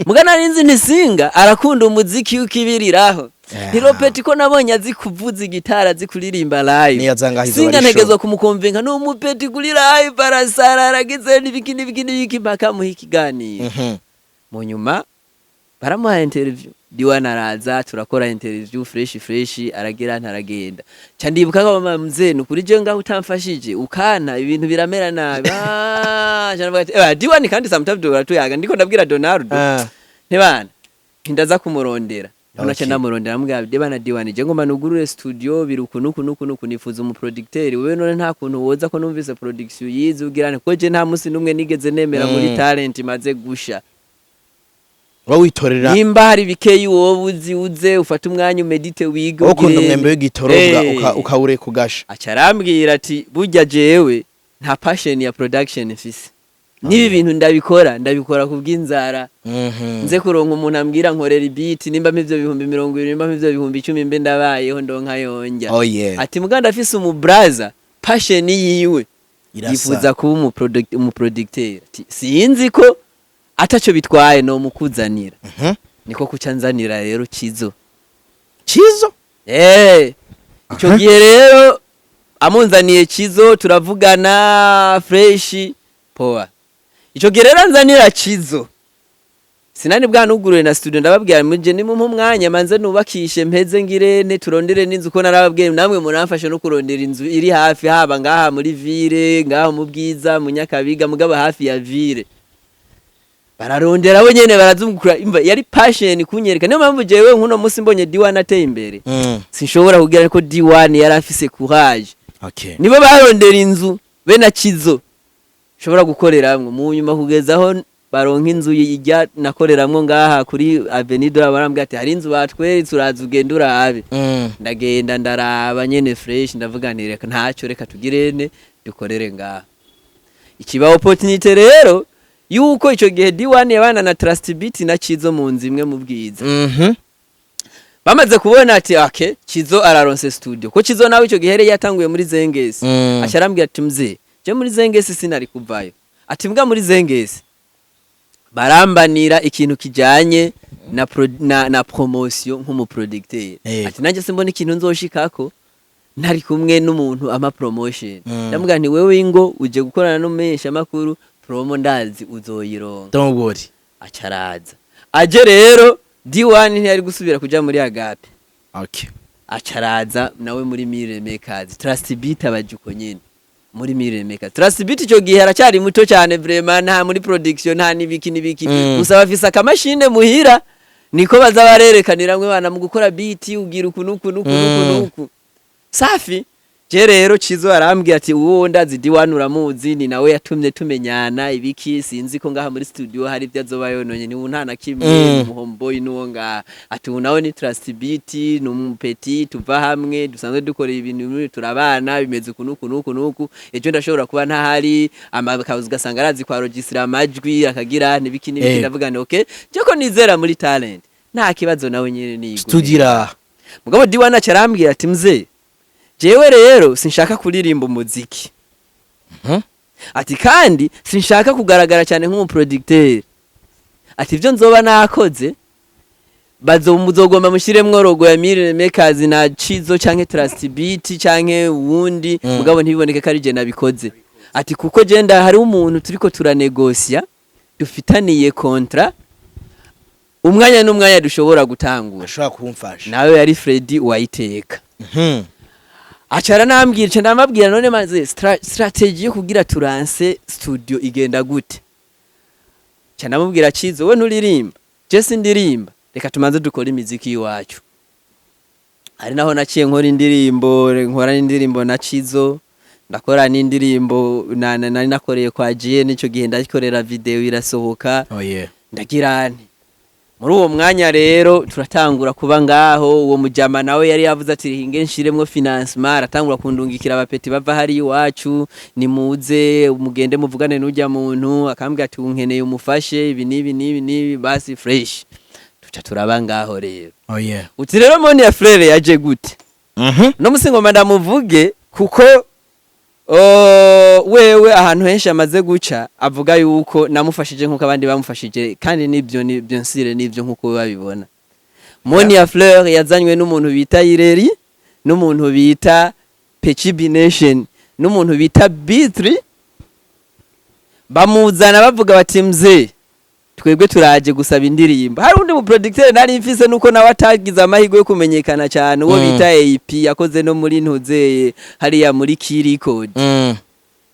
muga narinzi nti Singa arakunda umuziki ukibiriraho Hiropeti ko nabonye azi kuvuza gitara azi kuririmba live Singa ntegezo kumukonvenka no umupeti kuri live barasara aragize n'ibiki mpaka mu ikiganiro mu nyuma baramuha interview D1 araza turakora interview fresh aragira ntaragenda candibuka ko mzee nukuri je ngaho utamfashije ukana ibintu biramera nabi D1 kandi sometimes turatuyaga ndiko ndabwira Donaldo ntibana ndaza kumurondera Naca ndamurondera mbwa bana diwani je ngoma nugurure studio biruku nuku nifuza umuproducteur wewe none nta kuntu woza ko numvise production yize ugirane ko je nta musi numwe nigeze nemera muri talent maze gusha witorera nimba hari bikeyi wowe uze ufata umwanya umedite wiga ukunda umwembe w'igitoroga ukawure kugasha acarambwira ati burya jewe nta passion ya production mfise nibi bintu ndabikora kubw'inzara nze kuronka umuntu ambwira nkorera beat nimba mivyo 20,000 nimba mivyo 10,000 mbe ndabayeho ndonka yonja ati muganda afise umubraza passion yiwe yifuza kuba umuproducteur ati sinzi ko ataco bitwaye no mukuzanira niko kucanzanira rero Cizo ico gihe rero amunzaniye Cizo turavugana fresh poa ico gihe rero anzanira Cizo sinani bwanugurure na studio ndababwira muje ni mu mwanya manze nubakishe mpeze ngirene turondere n'inzu ko narababwiye namwe muramfashe no kurondera inzu iri hafi haba ngaha muri ville ngaho mu Bwiza mu Nyakabiga mugaba hafi ya ville bararondera abo nyene barazungukura imva yari passion kunyereka niyo mpamvu jewe nkuno musi mbonye D1 ateye imbere sinshobora kugira ko D1 yari afise courage nibo barondera inzu be na Cizo shobora gukoreramwe mu nyuma kugezaho baronka inzu ijya nakoreramwe ngaha kuri Avenue de la barambwa ati hari inzu batweretse uraza ugenda urabe ndagenda ndaraba nyene fresh ndavuganire ntacyo reka tugirene dukorere ngaha ikiba opportunity rero yuko ico gihe D1 yabana na Trust Beat na Cizo mu nzu imwe mu Bwiza bamaze kubona ati Cizo araronse studio ko Cizo nawe ico gihe yatanguye muri Zengesi asharambwira ati mze je muri Zengesi sinari kuvayo ati mbwa muri Zengesi barambanira ikintu kijanye na promotion nk'umuproducteur ati nanje simbona ikintu nzoshikako ntari kumwe n'umuntu ama promotion ndamubwira nti wewe ingo uje gukorana no mesha makuru promo ndazi uzoyironka don't worry acaraza aje rero D1 ntiyari gusubira kuja muri Agape acaraza nawe muri Mire Makers Trust Beat abajuko nyene muri Mire Makers Trust Beat ico gihe aracyari muto cyane vraiment nta muri production nta nibiki gusa bafisa akamashine muhira niko baza barerekanira mwe bana mu gukora beat ugira ukunuku safi je rero Cizo arambwira ati uwo ndazi D1 uramuzi ni nawe yatumye tumenyana ibiki sinzi ko ngaha muri studio hari ibyo azoba yononye ni untana kimwe muhomboy nuwo nga ati unawe ni Trust Beat n'umupeti tuva hamwe dusanzwe dukora ibintu turabana bimeze kunuku ejo ndashobora kuba ntahari amakabuzi gasanga arazi kwa registra amajwi akagira nibiki ndavuga ni okay cyoko nizera muri talent nta kibazo nawe nyine nigo studio mugabo D1 acarambwira ati mze jewe rero sinshaka kuririmba umuziki ati kandi sinshaka kugaragara cyane nk'umuproducteur ati ivyo nzoba nakoze bazomuzogomba mushiremwo logo ya Mire Makers na Cizo canke Trust Beat canke uwundi mugabo ntibiboneke ko ari je nabikoze ati kuko je hari umuntu turiko turanegosia dufitaniye contrat umwanya n'umwanya dushobora gutangura ashaka kumfasha nawe yari Freddy wayiteka acara nambwira ndamabwira none maze strategy yo kugira turanse studio igenda gute cyane namubwira Cizo we nturirimba je sindirimba reka tumanze dukora imiziki iwacu ari naho naciye nkora indirimbo na Cizo ndakora n'indirimbo nari nakoreye kwa Jie nico gihe ndakorera video irasohoka ndagirane muri uwo mwanya rero turatangura kuba ngaho uwo mujama nawe yari yavuze ati hinge nshiremwo financement aratangura kundungikira abapeti bava hari iwacu ni muze umugende muvugane n'ujya muntu akambwira ati unkeneye umufashe ibi nibi basi fresh tuca turaba ngaho rero uti rero moni ya frere yaje gute no musingoma ndamuvuge kuko wewe ahantu henshi amaze guca avuga yuko namufashije nkuko abandi bamufashije kandi nibyo nsire nibyo nkuko babibona Moni ya Fleur yazanywe n'umuntu bita Ireri n'umuntu bita Pechibination n'umuntu bita Bitri bamuzana bavuga bati mze twebwe turaje gusaba indirimbo hari undi mu producteur nari mfise nuko nawe atagize amahirwe yo kumenyekana cyane uwo bita AP yakoze no muri ntuzeye hari ya muri Key Record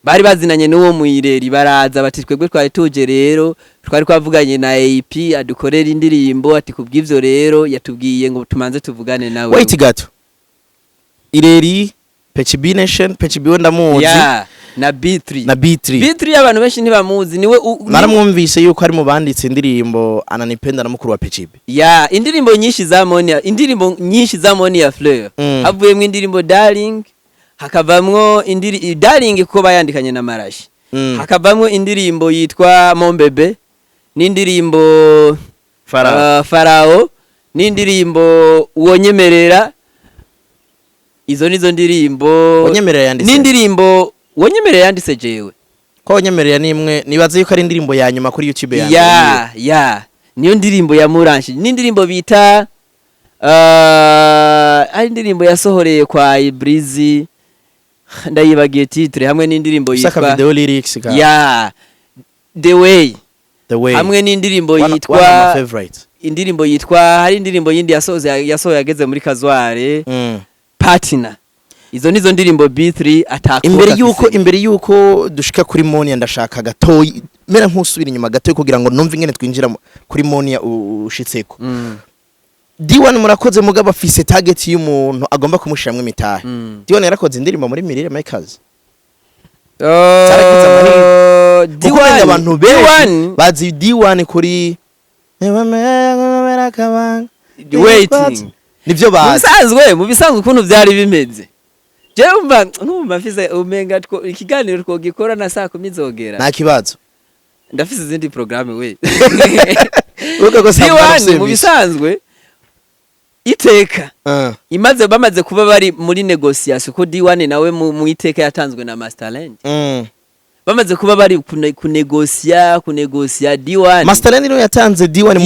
bari bazinanye n'uwo mwireri baraza bati twebwe twari tuje rero twari twavuganye na AP adukorera indirimbo ati kubw'ivyo rero yatubwiye ngo tumanze tuvugane nawe. Wait gato. Ireri PHB Nation, PHB wenda muzi. Yeah, na B3. Na B3. B3 abantu benshi ntibamuzi niwe naramwumvise yuko ari mu banditse indirimbo ananipenda na mukuru wa PHB. Yeah, indirimbo nyinshi za Monia Fleur. Havuyemwe indirimbo Darling, hakavamwo Darling kuko bayandikanye na Marashi. Hakavamwo indirimbo yitwa Mon Bebe, n'indirimbo Farao, n'indirimbo Wonyemerera. Izo nizo ndirimbo Wonyemerera yanditse. N'indirimbo Wonyemerera yanditse jewe. Ko Wonyemerera nimwe nibaze yuko ari indirimbo ya nyuma kuri YouTube yanjye. Yeah. Niyo ndirimbo ya Muranshi. N'indirimbo bita ari indirimbo yasohoreye kwa Ibrizi. Ndayibagiye titre hamwe n'indirimbo yitwa video lyrics ga. Yeah. The Way. Hamwe n'indirimbo yitwa indirimbo yitwa hari indirimbo yindi yasohoye yageze muri Kazware. Partner. Izo nizo ndirimbo B3 atakuka. Imbere yuko dushika kuri Monia ndashaka gatoyi mera nkusubira inyuma gatoyi kugira ngo numve ingene twinjira kuri Monia ushitseko. D1 murakoze mugaba afise target y'umuntu agomba kumushiramwe imitahe. D1 yarakoze indirimbo muri Mirire Makers. D1 abantu benshi bazi D1 kuri waiting. Nivyo bazi. Mu bisanzwe ukuntu byari bimeze. Jewe nkumva mfise umenga ikiganiro twogikora na saa 10 zogera. Nta kibazo. Ndafise izindi programme we. Uko ko D1 mu bisanzwe iteka. Bamaze kuba bari muri negotiation ko D1 nawe mu iteka yatanzwe na Masterland. Bamaze kuba bari kunegosia D1. Masterland no yatanze D1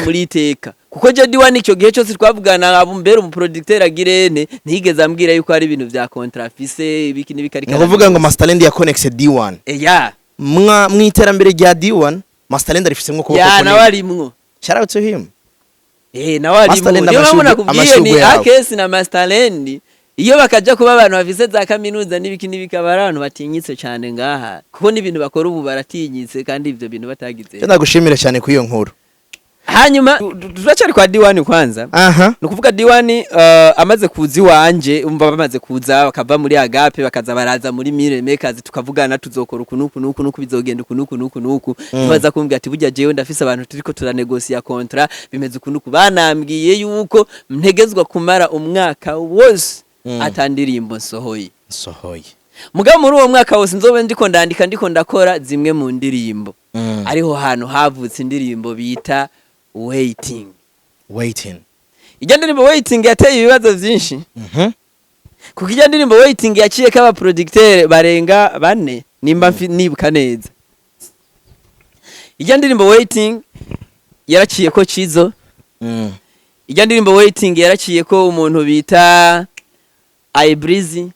muri iteka. Kuko je D1 icyo gihe cyose twavugana abo mbere umuproducteur agirene ntigeze ambwira yuko ari ibintu vya contrafise ibiki nibikarika. Navuga ngo Masterland ya connect D1. Yeah. Mwiterambere rya D1 Masterland arifisemwe ko yeah, nawe arimwo. Shout out to him. Nawe arimwo. Niyo bamuna kubwiye ni akesi na Masterland. Iyo bakaja kuba abantu bafise za kaminuza n'ibiki abantu batinyitse cyane ngaha. Kuko n'ibintu bakora ubu baratinyitse kandi ivyo bintu batagize. Ndagushimira cyane ku iyo nkuru. Hanyuma turacari kwa D1 kwanza. Nukuvuga D1 amaze kuzi wanje umva bamaze kuza bakava muri Agape bakaza baraza muri Mirire Makers tukavugana tuzokora nuku bizogenda nuku baza kumbwira ati burya jewe ndafise abantu turiko turanegosia contrat bimeze nuku banambwiye yuko ntegezwa kumara umwaka wose atandirimbo nsohoye. Mugabo muri uwo mwaka wose nzobe ndiko ndakora zimwe mu ndirimbo. Ariho hano havutse indirimbo bita Waiting. Ijya ndirimbo Waiting yateye ibibazo byinshi. Kuko ijya ndirimbo Waiting yaciye kaba producteur barenga 4 nimba nibuka neza. Ijya ndirimbo Waiting yaraciye ko Cizo. Ijya ndirimbo Waiting yaraciye ko umuntu bita Ibrizi.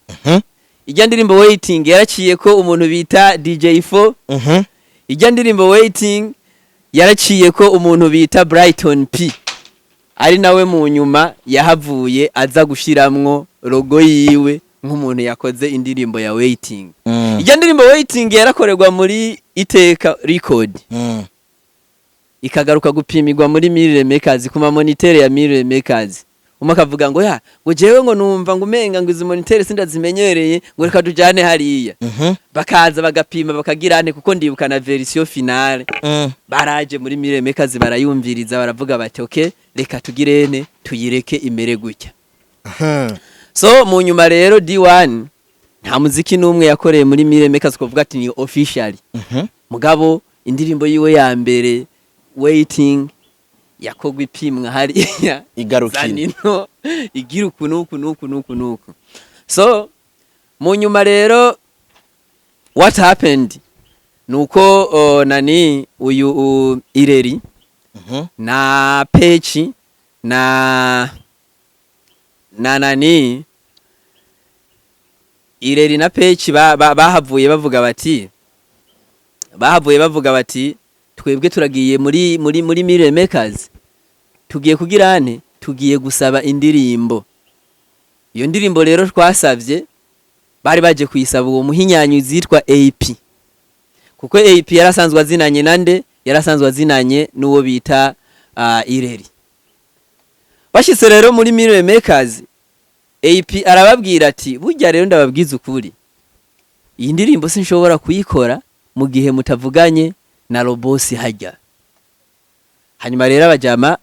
Ijya ndirimbo Waiting yaraciye ko umuntu bita DJ4. Ijya ndirimbo Waiting yaraciye ko umuntu bita Brighton P ari nawe mu nyuma yahavuye aza gushiramwo logo yiwe nk'umuntu yakoze indirimbo ya Waiting. Ijya ndirimbo Waiting yarakorerwa muri Iteka Record. Ikagaruka gupimirwa muri Mirire Makers kuma moniteur ya Mirire Makers. Umakavuga ngo ngo jewe ngo numva ngo umenga ngo izi moniteur sindazimenyereye ngo reka tujane hariya. Bakaza bagapima bakagirane kuko ndibuka na version finale. Baraje muri Mirire Makers barayumviriza baravuga bati okay reka tugirene tuyireke imere gutya. So mu nyuma rero D1 nta muziki numwe yakoreye muri Mirire Makers kuvuga ati ni officially. Mugabo indirimbo yiwe ya mbere Waiting yakogwa ipimwa hariya igarukino igira nuku. So mu nyuma rero what happened nuko nani uyu Ireri na Pechi na nani Ireri na Pechi bahavuye bavuga bati twebwe turagiye muri Mirire Makers tugiye kugirane tugiye gusaba indirimbo. Iyo ndirimbo rero twasavye bari baje kuyisaba uwo muhinyanyu zitwa AP kuko AP yarasanzwe azinanye nande yarasanzwe azinanye n'uwo bita Ireri. Bashitse rero muri Mirror Makers AP arababwira ati burya rero ndababwiza ukuri iyi ndirimbo sinshobora kuyikora mu gihe mutavuganye na Robosi hajya. Hanyuma rero abajama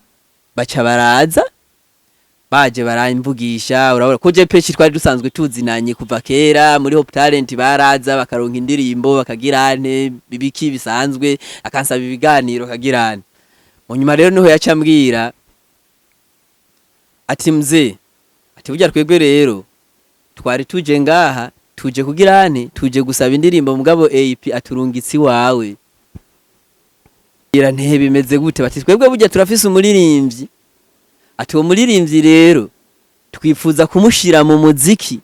baca baraza baje baramvugisha urabona ko je pechi twari dusanzwe tuzinanye kuva kera muri Hope Talent baraza bakaronka indirimbo bakagirane bibiki bisanzwe akansaba ibiganiro kagirane. Mu nyuma rero niho yacambwira ati mze ati burya twebwe rero twari tuje ngaha tuje kugirane tuje gusaba indirimbo mugabo AP aturungitsi wawe. Ira ntehe bimeze gute bati twebwe burya turafise umuririmbyi ati uwo muririmbyi rero twifuza kumushira mu muziki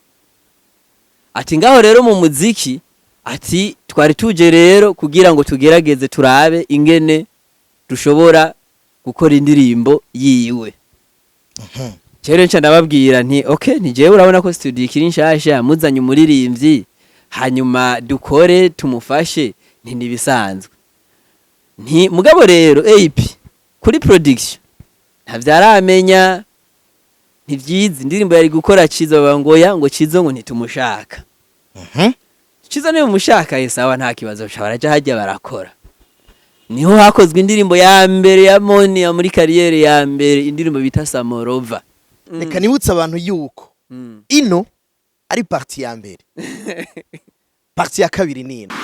ati ngaho rero mu muziki ati twari tuje rero kugira ngo tugerageze turabe ingene dushobora gukora indirimbo yiwe. Cero nca ndababwira nti okay ntijewe urabona ko studio ikiri nshasha muzanye umuririmbyi hanyuma dukore tumufashe nti nibisanzwe nti mugabo rero AP kuri production ntavyaramenya ntivyizi indirimbo yari gukora Cizo bangoya ngo Cizo ngo ntitumushaka. Cizo niwe mushaka yesawa nta kibazo baraja hajya barakora. Niho hakozwe indirimbo ya mbere ya Moni ya muri kariyere ya mbere indirimbo bita Samorova. Reka nibutsa abantu yuko ino ari parti ya mbere. Parti ya kabiri nino.